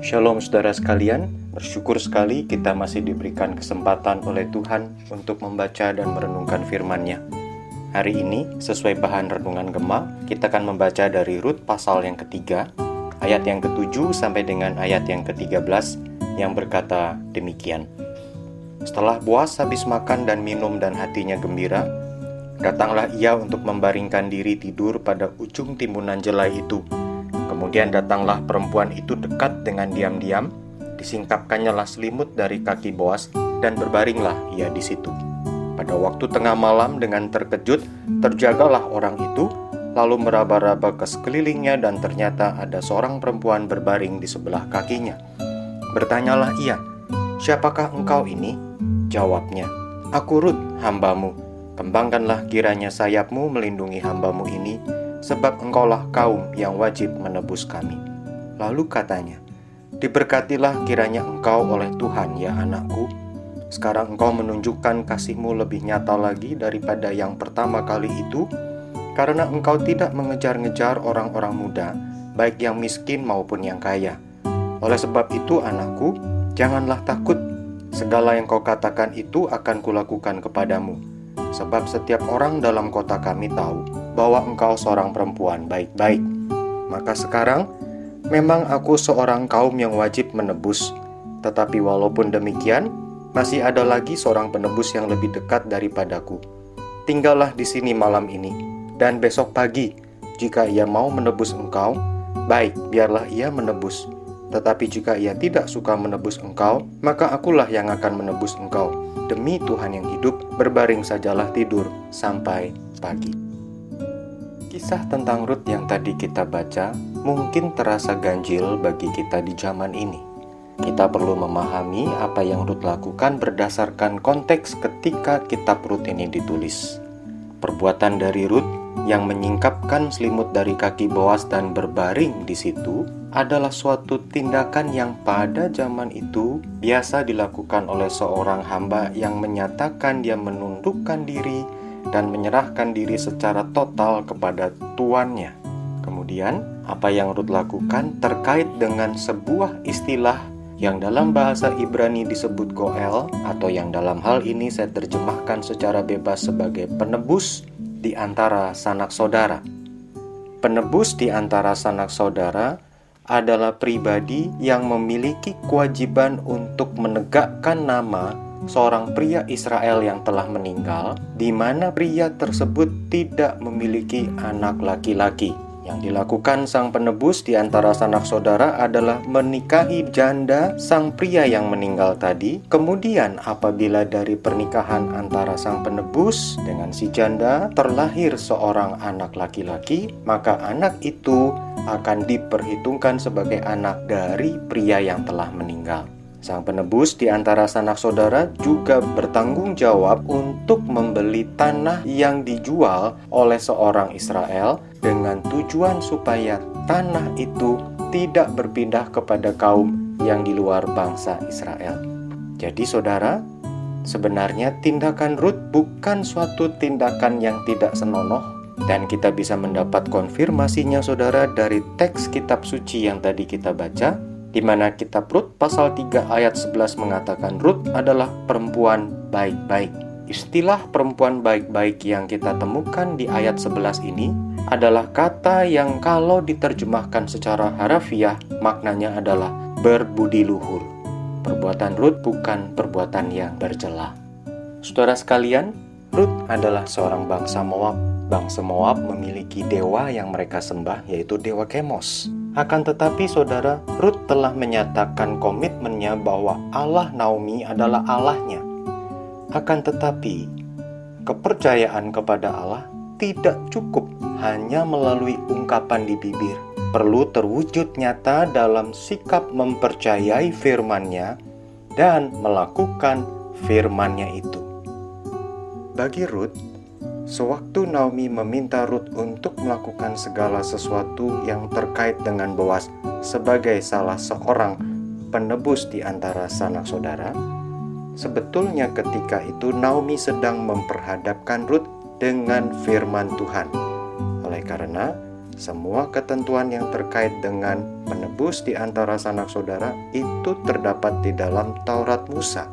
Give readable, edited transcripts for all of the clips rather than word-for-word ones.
Shalom saudara sekalian, bersyukur sekali kita masih diberikan kesempatan oleh Tuhan untuk membaca dan merenungkan firman-Nya. Hari ini, sesuai bahan renungan Gema, kita akan membaca dari Rut pasal yang ketiga, ayat yang ke-7 sampai dengan ayat yang ke-13, yang berkata demikian. Setelah Boas habis makan dan minum dan hatinya gembira, datanglah ia untuk membaringkan diri tidur pada ujung timbunan jelai itu. Kemudian datanglah perempuan itu dekat dengan diam-diam, disingkapkannya selimut dari kaki Boas, dan berbaringlah ia di situ. Pada waktu tengah malam dengan terkejut, terjagalah orang itu, lalu meraba-raba ke sekelilingnya dan ternyata ada seorang perempuan berbaring di sebelah kakinya. Bertanyalah ia, "Siapakah engkau ini?" Jawabnya, "Aku Rut, hambamu. Kembangkanlah kiranya sayapmu melindungi hambamu ini, sebab engkaulah kaum yang wajib menebus kami." Lalu katanya, "Diberkatilah kiranya engkau oleh Tuhan, ya anakku. Sekarang engkau menunjukkan kasihmu lebih nyata lagi daripada yang pertama kali itu, karena engkau tidak mengejar-ngejar orang-orang muda, baik yang miskin maupun yang kaya. Oleh sebab itu, anakku, janganlah takut. Segala yang kau katakan itu akan kulakukan kepadamu. Sebab setiap orang dalam kota kami tahu bahwa engkau seorang perempuan baik-baik. Maka sekarang, memang aku seorang kaum yang wajib menebus. Tetapi walaupun demikian, masih ada lagi seorang penebus yang lebih dekat daripadaku. Tinggallah di sini malam ini, dan besok pagi, jika ia mau menebus engkau, baik, biarlah ia menebus. Tetapi jika ia tidak suka menebus engkau, maka akulah yang akan menebus engkau. Demi Tuhan yang hidup, berbaring sajalah tidur sampai pagi." Kisah tentang Rut yang tadi kita baca mungkin terasa ganjil bagi kita di zaman ini. Kita perlu memahami apa yang Rut lakukan berdasarkan konteks ketika kitab Rut ini ditulis. Perbuatan dari Rut yang menyingkapkan selimut dari kaki Boas dan berbaring di situ adalah suatu tindakan yang pada zaman itu biasa dilakukan oleh seorang hamba yang menyatakan dia menundukkan diri dan menyerahkan diri secara total kepada tuannya. Kemudian, apa yang Rut lakukan terkait dengan sebuah istilah yang dalam bahasa Ibrani disebut goel, atau yang dalam hal ini saya terjemahkan secara bebas sebagai penebus di antara sanak saudara. Penebus di antara sanak saudara adalah pribadi yang memiliki kewajiban untuk menegakkan nama seorang pria Israel yang telah meninggal, di mana pria tersebut tidak memiliki anak laki-laki. Yang dilakukan sang penebus di antara sanak saudara adalah menikahi janda sang pria yang meninggal tadi. Kemudian apabila dari pernikahan antara sang penebus dengan si janda terlahir seorang anak laki-laki, maka anak itu akan diperhitungkan sebagai anak dari pria yang telah meninggal. Sang penebus di antara sanak saudara juga bertanggung jawab untuk membeli tanah yang dijual oleh seorang Israel dengan tujuan supaya tanah itu tidak berpindah kepada kaum yang di luar bangsa Israel. Jadi saudara, sebenarnya tindakan Rut bukan suatu tindakan yang tidak senonoh, dan kita bisa mendapat konfirmasinya saudara dari teks kitab suci yang tadi kita baca, di mana kitab Rut pasal 3 ayat 11 mengatakan Rut adalah perempuan baik-baik. Istilah perempuan baik-baik yang kita temukan di ayat 11 ini adalah kata yang kalau diterjemahkan secara harafiah maknanya adalah berbudi luhur. Perbuatan Rut bukan perbuatan yang bercela. Saudara sekalian, Rut adalah seorang bangsa Moab. Bangsa Moab memiliki dewa yang mereka sembah, yaitu dewa Kemos. Akan tetapi saudara, Rut telah menyatakan komitmennya bahwa Allah Naomi adalah Allahnya. Akan tetapi, kepercayaan kepada Allah tidak cukup hanya melalui ungkapan di bibir. Perlu terwujud nyata dalam sikap mempercayai firman-Nya dan melakukan firman-Nya itu. Bagi Rut, sewaktu Naomi meminta Rut untuk melakukan segala sesuatu yang terkait dengan Boas sebagai salah seorang penebus di antara sanak saudara, sebetulnya ketika itu Naomi sedang memperhadapkan Rut dengan firman Tuhan. Oleh karena semua ketentuan yang terkait dengan menebus di antara sanak saudara itu terdapat di dalam Taurat Musa.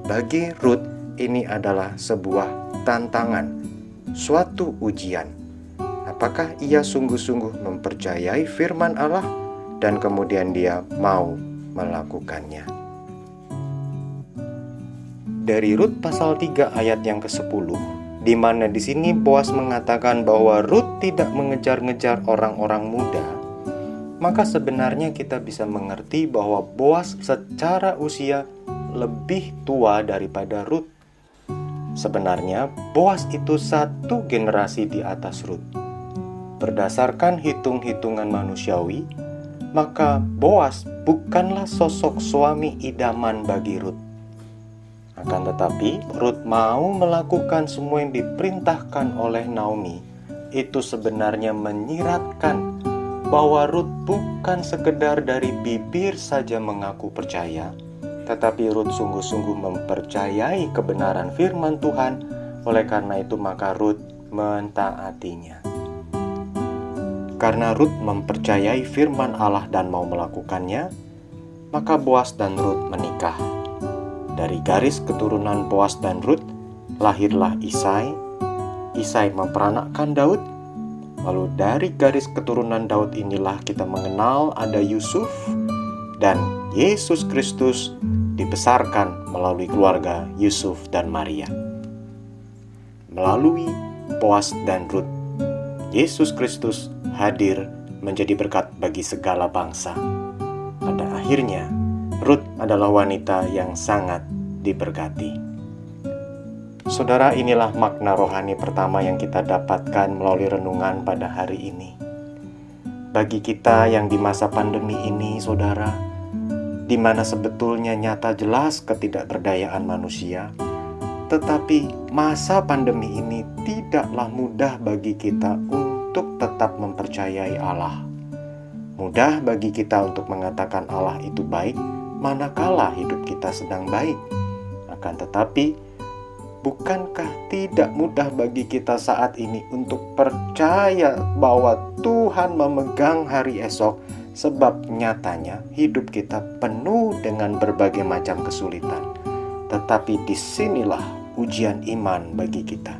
Bagi Rut, ini adalah sebuah tantangan, suatu ujian. Apakah ia sungguh-sungguh mempercayai firman Allah dan kemudian dia mau melakukannya? Dari Rut pasal 3 ayat yang ke-10, di mana di sini Boas mengatakan bahwa Rut tidak mengejar-ngejar orang-orang muda, maka sebenarnya kita bisa mengerti bahwa Boas secara usia lebih tua daripada Rut. Sebenarnya Boas itu satu generasi di atas Rut. Berdasarkan hitung-hitungan manusiawi, maka Boas bukanlah sosok suami idaman bagi Rut. Akan tetapi, Rut mau melakukan semua yang diperintahkan oleh Naomi. Itu sebenarnya menyiratkan bahwa Rut bukan sekedar dari bibir saja mengaku percaya, tetapi Rut sungguh-sungguh mempercayai kebenaran firman Tuhan. Oleh karena itu maka Rut mentaatinya. Karena Rut mempercayai firman Allah dan mau melakukannya, maka Boas dan Rut menikah. Dari garis keturunan Boas dan Rut lahirlah Isai. Isai memperanakkan Daud. Lalu dari garis keturunan Daud inilah kita mengenal ada Yusuf, dan Yesus Kristus dibesarkan melalui keluarga Yusuf dan Maria. Melalui Boas dan Rut, Yesus Kristus hadir menjadi berkat bagi segala bangsa. Pada akhirnya Rut adalah wanita yang sangat diberkati. Saudara, inilah makna rohani pertama yang kita dapatkan melalui renungan pada hari ini. Bagi kita yang di masa pandemi ini, saudara, di mana sebetulnya nyata jelas ketidakberdayaan manusia, tetapi masa pandemi ini tidaklah mudah bagi kita untuk tetap mempercayai Allah. Mudah bagi kita untuk mengatakan Allah itu baik, manakala hidup kita sedang baik. Akan tetapi, bukankah tidak mudah bagi kita saat ini untuk percaya bahwa Tuhan memegang hari esok, sebab nyatanya hidup kita penuh dengan berbagai macam kesulitan. Tetapi disinilah ujian iman bagi kita.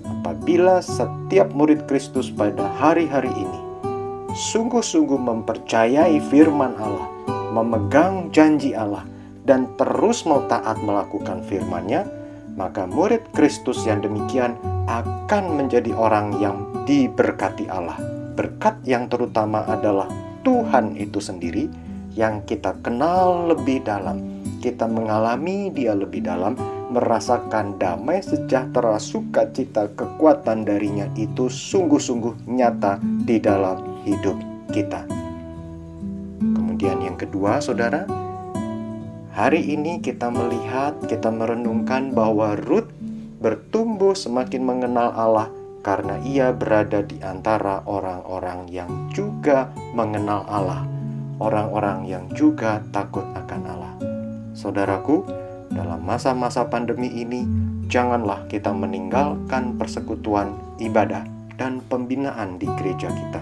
Apabila setiap murid Kristus pada hari-hari ini sungguh-sungguh mempercayai firman Allah, memegang janji Allah, dan terus mau taat melakukan firman-Nya, maka murid Kristus yang demikian akan menjadi orang yang diberkati Allah. Berkat yang terutama adalah Tuhan itu sendiri yang kita kenal lebih dalam. Kita mengalami Dia lebih dalam, merasakan damai, sejahtera, sukacita, kekuatan darinya itu sungguh-sungguh nyata di dalam hidup kita. Kemudian yang kedua, saudara, hari ini kita melihat, kita merenungkan bahwa Rut bertumbuh semakin mengenal Allah karena ia berada di antara orang-orang yang juga mengenal Allah, orang-orang yang juga takut akan Allah. Saudaraku, dalam masa-masa pandemi ini, janganlah kita meninggalkan persekutuan ibadah dan pembinaan di gereja kita.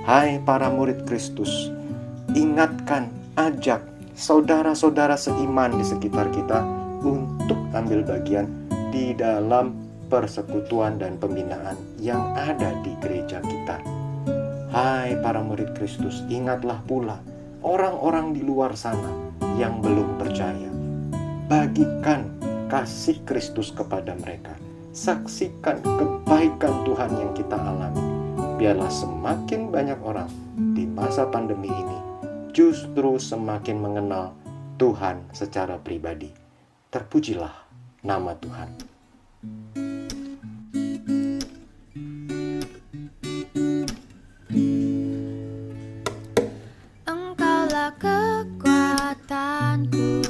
Hai para murid Kristus, ingatkan, ajak saudara-saudara seiman di sekitar kita untuk ambil bagian di dalam persekutuan dan pembinaan yang ada di gereja kita. Hai para murid Kristus, ingatlah pula orang-orang di luar sana yang belum percaya. Bagikan kasih Kristus kepada mereka. Saksikan kebaikan Tuhan yang kita alami. Biarlah semakin banyak orang di masa pandemi ini justru semakin mengenal Tuhan secara pribadi. Terpujilah nama Tuhan. Engkaulah kekuatanku,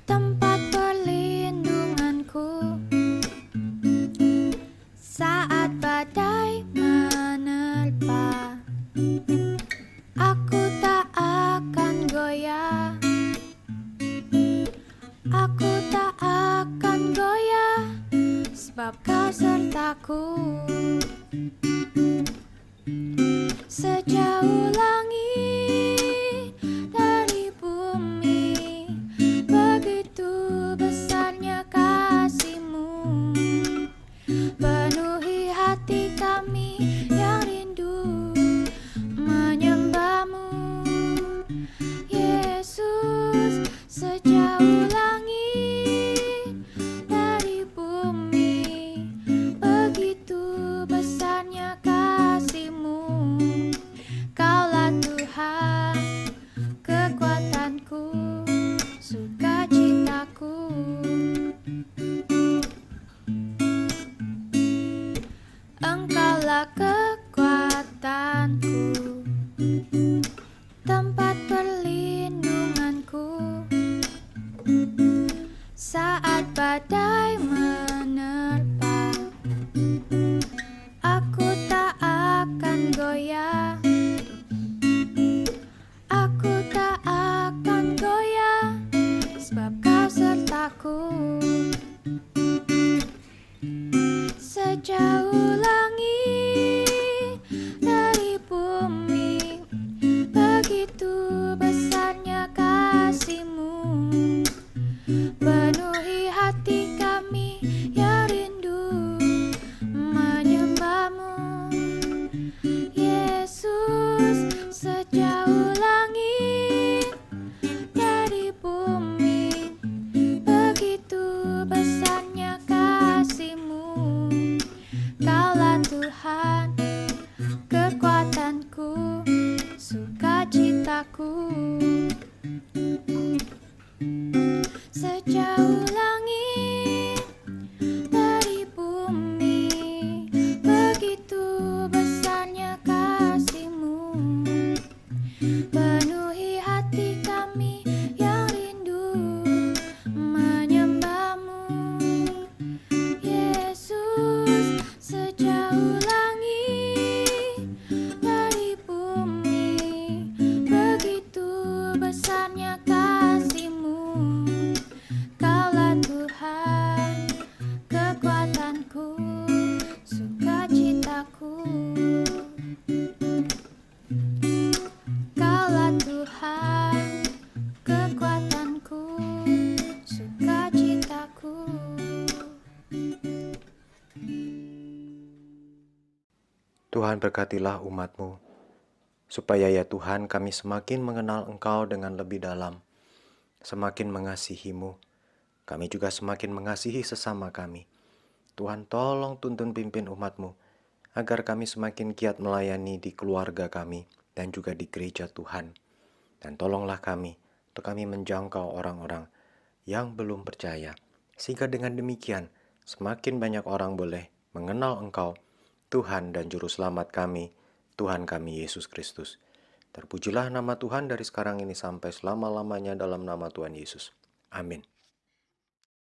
tempat perlindunganku, saat badai menerpa. Aku tak akan goyah, aku tak akan goyah, sebab sebab Kau sertaku. Sejauh langit dari bumi, begitu besarnya kasih-Mu. Penuhi hati kami yang rindu menyembah-Mu. Yesus, sejauh langit dari bumi, begitu besarnya kasih-Mu. Kaulah Tuhan, kekuatanku, sukacitaku. Engkaulah kekuatanku, tempat perlindunganku. Saat badai menerpa, aku tak akan goyah. Aku tak akan goyah, sebab Kau sertaku. Sejauh langit dari bumi, begitu besarnya kasih-Mu. Penuhi hati kami yang rindu menyembah-Mu. Yesus, sejauh langit dari bumi, begitu besarnya kasih-Mu. Kaulah Tuhan, kekuatanku, sukacitaku. Sejauh langit dari bumi, begitu besarnya kasih-Mu. Penuhi hati kami yang rindu menyembah-Mu. Yesus, sejauh langit dari bumi, begitu besarnya kasih-Mu. Kaulah Tuhan, kekuatanku, sukacitaku. Kaulah Tuhan, kekuatanku, sukacitaku. Tuhan berkatilah umat-Mu, supaya ya Tuhan kami semakin mengenal Engkau dengan lebih dalam, semakin mengasihi-Mu. Kami juga semakin mengasihi sesama kami. Tuhan tolong tuntun pimpin umat-Mu, agar kami semakin giat melayani di keluarga kami dan juga di gereja Tuhan. Dan tolonglah kami, untuk kami menjangkau orang-orang yang belum percaya, sehingga dengan demikian semakin banyak orang boleh mengenal Engkau, Tuhan dan Juru Selamat kami, Tuhan kami Yesus Kristus. Terpujilah nama Tuhan dari sekarang ini sampai selama-lamanya dalam nama Tuhan Yesus. Amin.